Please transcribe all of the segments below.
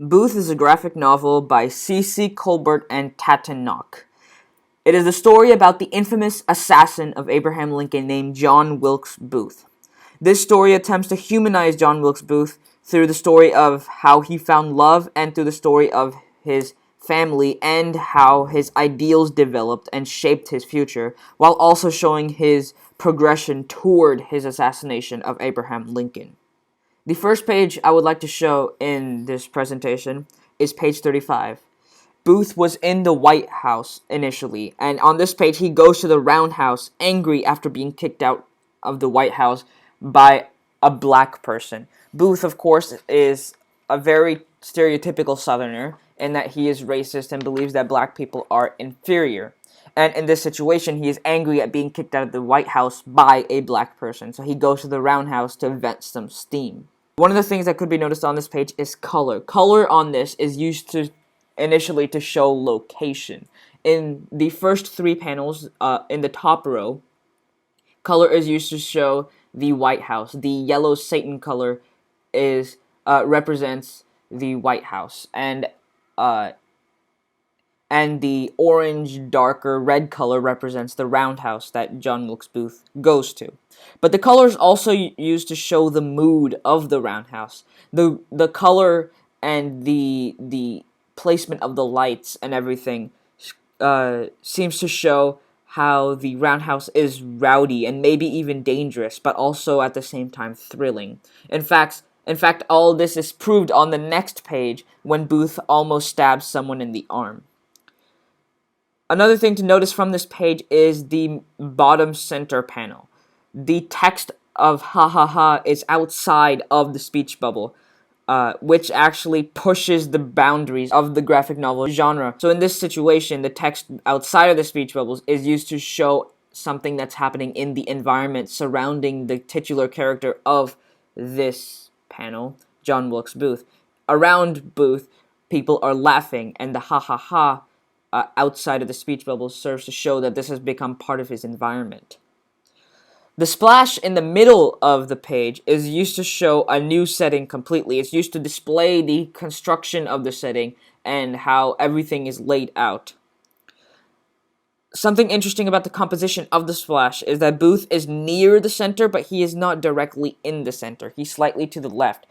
Booth is a graphic novel by C.C. Colbert and Tatinoc. It is a story about the infamous assassin of Abraham Lincoln named John Wilkes Booth. This story attempts to humanize John Wilkes Booth through the story of how he found love and through the story of his family and how his ideals developed and shaped his future, while also showing his progression toward his assassination of Abraham Lincoln. The first page I would like to show in this presentation is page 35. Booth was in the White House initially, and on this page he goes to the Roundhouse angry after being kicked out of the White House by a black person. Booth, of course, is a very stereotypical Southerner in that he is racist and believes that black people are inferior. And in this situation, he is angry at being kicked out of the White House by a black person, so he goes to the Roundhouse to vent some steam. One of the things that could be noticed on this page is color. Color on this is used to initially to show location. In the first three panels, in the top row, color is used to show the White House. The yellow Satan color is represents the White House, and the orange, darker red color represents the Roundhouse that John Wilkes Booth goes to. But the color is also used to show the mood of the Roundhouse. The color and the placement of the lights and everything seems to show how the Roundhouse is rowdy and maybe even dangerous, but also at the same time thrilling. In fact, all this is proved on the next page when Booth almost stabs someone in the arm. Another thing to notice from this page is the bottom center panel. The text of ha ha ha is outside of the speech bubble, which actually pushes the boundaries of the graphic novel genre. So in this situation, the text outside of the speech bubbles is used to show something that's happening in the environment surrounding the titular character of this panel, John Wilkes Booth. Around Booth, people are laughing, and the ha ha ha outside of the speech bubbles serves to show that this has become part of his environment. The splash in the middle of the page is used to show a new setting completely. It's used to display the construction of the setting and how everything is laid out. Something interesting about the composition of the splash is that Booth is near the center, but he is not directly in the center. He's slightly to the left.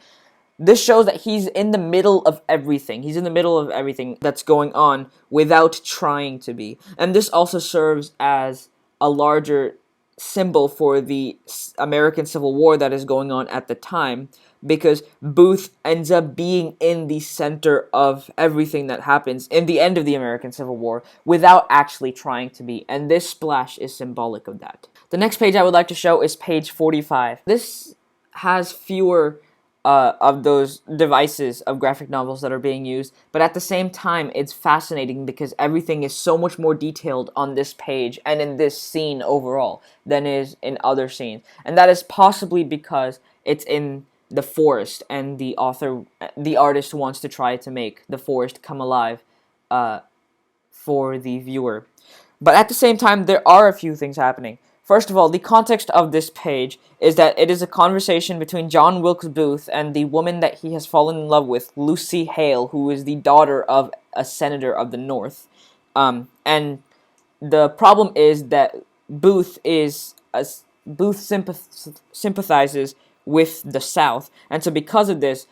This shows that he's in the middle of everything. He's in the middle of everything that's going on without trying to be. And this also serves as a larger symbol for the American Civil War that is going on at the time, because Booth ends up being in the center of everything that happens in the end of the American Civil War without actually trying to be, and this splash is symbolic of that. The next page I would like to show is page 45. This has fewer of those devices of graphic novels that are being used, but at the same time it's fascinating because everything is so much more detailed on this page and in this scene overall than is in other scenes, and that is possibly because it's in the forest and the artist wants to try to make the forest come alive for the viewer. But at the same time, there are a few things happening. First of all, the context of this page is that it is a conversation between John Wilkes Booth and the woman that he has fallen in love with, Lucy Hale, who is the daughter of a senator of the North. And the problem is that Booth sympathizes with the South, and so because of this,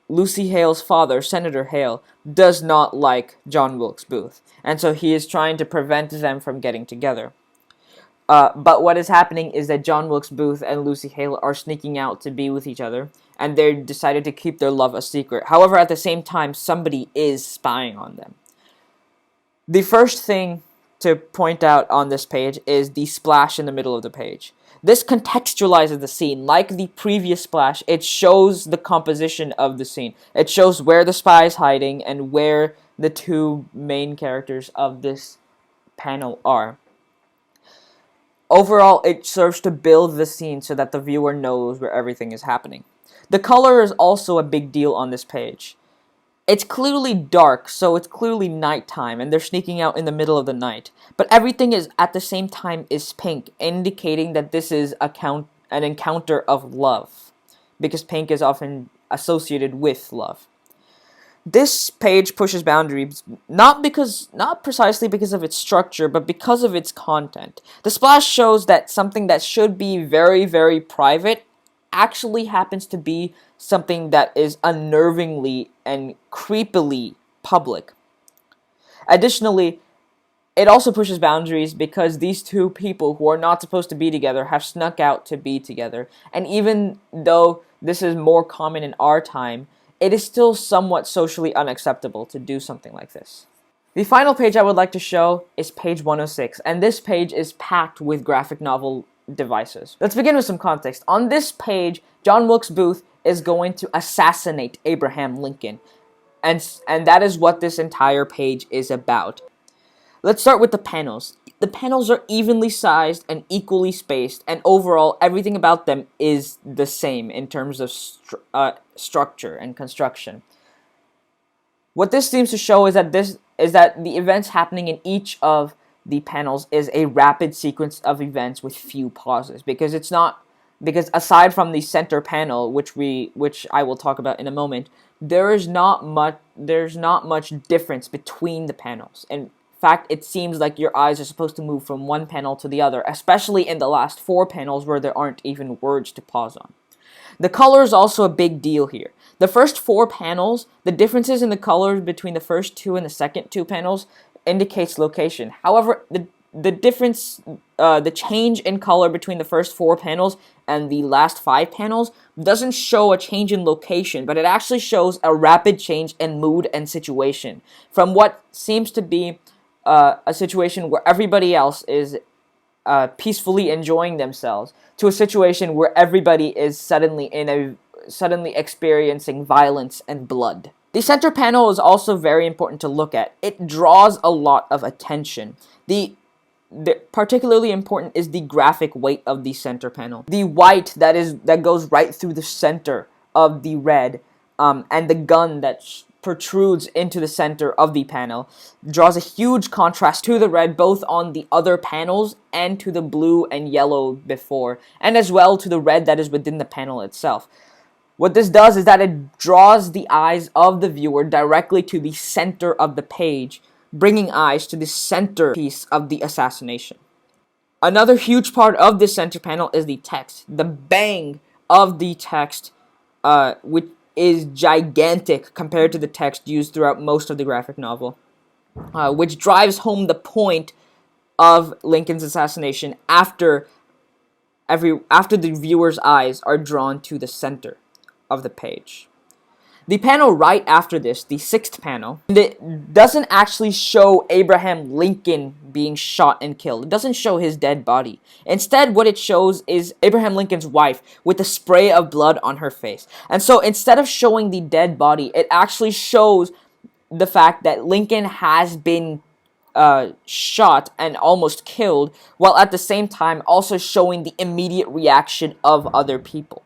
Lucy Hale's father, Senator Hale, does not like John Wilkes Booth, and so he is trying to prevent them from getting together. But what is happening is that John Wilkes Booth and Lucy Hale are sneaking out to be with each other, and they decided to keep their love a secret. However, at the same time, somebody is spying on them. The first thing to point out on this page is the splash in the middle of the page. This contextualizes the scene. Like the previous splash, it shows the composition of the scene. It shows where the spy is hiding and where the two main characters of this panel are. Overall, it serves to build the scene so that the viewer knows where everything is happening. The color is also a big deal on this page. It's clearly dark, so it's clearly nighttime, and they're sneaking out in the middle of the night. But everything is, at the same time, is pink, indicating that this is an encounter of love, because pink is often associated with love. This page pushes boundaries not precisely because of its structure, but because of its content. The splash shows that something that should be very, very private actually happens to be something that is unnervingly and creepily public. Additionally, it also pushes boundaries because these two people who are not supposed to be together have snuck out to be together. And even though this is more common in our time, it is still somewhat socially unacceptable to do something like this. The final page I would like to show is page 106, and this page is packed with graphic novel devices. Let's begin with some context. On this page, John Wilkes Booth is going to assassinate Abraham Lincoln, and that is what this entire page is about. Let's start with the panels. The panels are evenly sized and equally spaced, and overall, everything about them is the same in terms of structure and construction. What this seems to show is that the events happening in each of the panels is a rapid sequence of events with few pauses, because aside from the center panel, which I will talk about in a moment, there's not much difference between the panels. In fact, it seems like your eyes are supposed to move from one panel to the other, especially in the last 4 panels where there aren't even words to pause on. The color is also a big deal here. The first 4 panels, the differences in the colors between the first 2 and the second 2 panels indicates location. However, the difference, the change in color between the first 4 panels and the last 5 panels doesn't show a change in location, but it actually shows a rapid change in mood and situation from what seems to be a situation where everybody else is peacefully enjoying themselves to a situation where everybody is suddenly experiencing violence and blood. The center panel is also very important to look at. It draws a lot of attention. The particularly important is the graphic weight of the center panel. The white that goes right through the center of the red, and the gun that protrudes into the center of the panel draws a huge contrast to the red, both on the other panels and to the blue and yellow before, and as well to the red that is within the panel itself. What this does is that it draws the eyes of the viewer directly to the center of the page, bringing eyes to the centerpiece of the assassination. Another huge part of this center panel is the text. The bang of the text, which is gigantic compared to the text used throughout most of the graphic novel, which drives home the point of Lincoln's assassination after the viewer's eyes are drawn to the center of the page. The panel right after this, the 6th panel, it doesn't actually show Abraham Lincoln being shot and killed. It doesn't show his dead body. Instead, what it shows is Abraham Lincoln's wife with a spray of blood on her face. And so instead of showing the dead body, it actually shows the fact that Lincoln has been shot and almost killed, while at the same time also showing the immediate reaction of other people.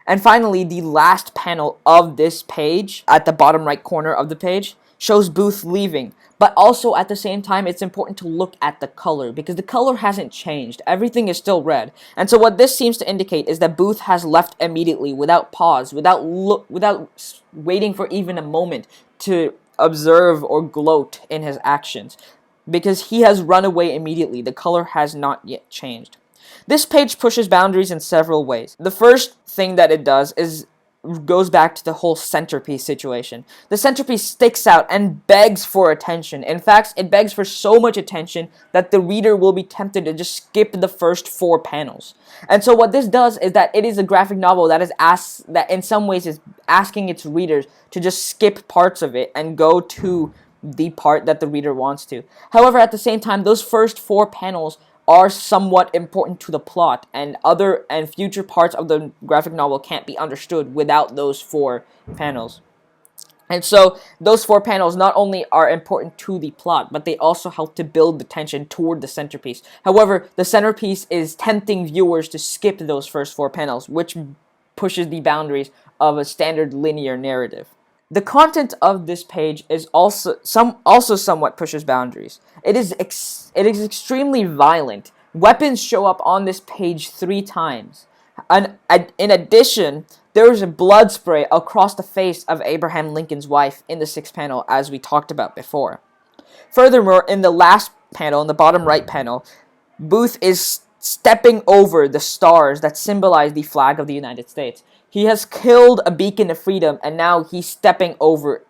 And finally, the last panel of this page, at the bottom right corner of the page, shows Booth leaving. But also, at the same time, it's important to look at the color, because the color hasn't changed. Everything is still red. And so what this seems to indicate is that Booth has left immediately, without pause, without waiting for even a moment to observe or gloat in his actions, because he has run away immediately. The color has not yet changed. This page pushes boundaries in several ways. The first thing that it does is goes back to the whole centerpiece situation. The centerpiece sticks out and begs for attention. In fact, it begs for so much attention that the reader will be tempted to just skip the first 4 panels. And so what this does is that it is a graphic novel that in some ways is asking its readers to just skip parts of it and go to the part that the reader wants to. However, at the same time, those first 4 panels are somewhat important to the plot, and future parts of the graphic novel can't be understood without those 4 panels. And so those 4 panels not only are important to the plot, but they also help to build the tension toward the centerpiece. However, the centerpiece is tempting viewers to skip those first 4 panels, which pushes the boundaries of a standard linear narrative. The content of this page is also somewhat pushes boundaries. It is extremely violent. Weapons show up on this page 3 times. And in addition, there was a blood spray across the face of Abraham Lincoln's wife in the sixth panel, as we talked about before. Furthermore, in the last panel, in the bottom right panel, Booth is stepping over the stars that symbolize the flag of the United States. He has killed a beacon of freedom, and now he's stepping over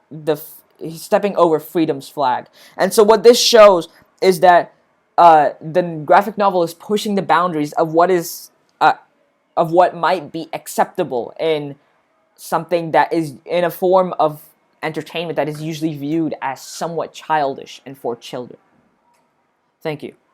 freedom's flag. And so what this shows is that the graphic novel is pushing the boundaries of what might be acceptable in something that is in a form of entertainment that is usually viewed as somewhat childish and for children. Thank you.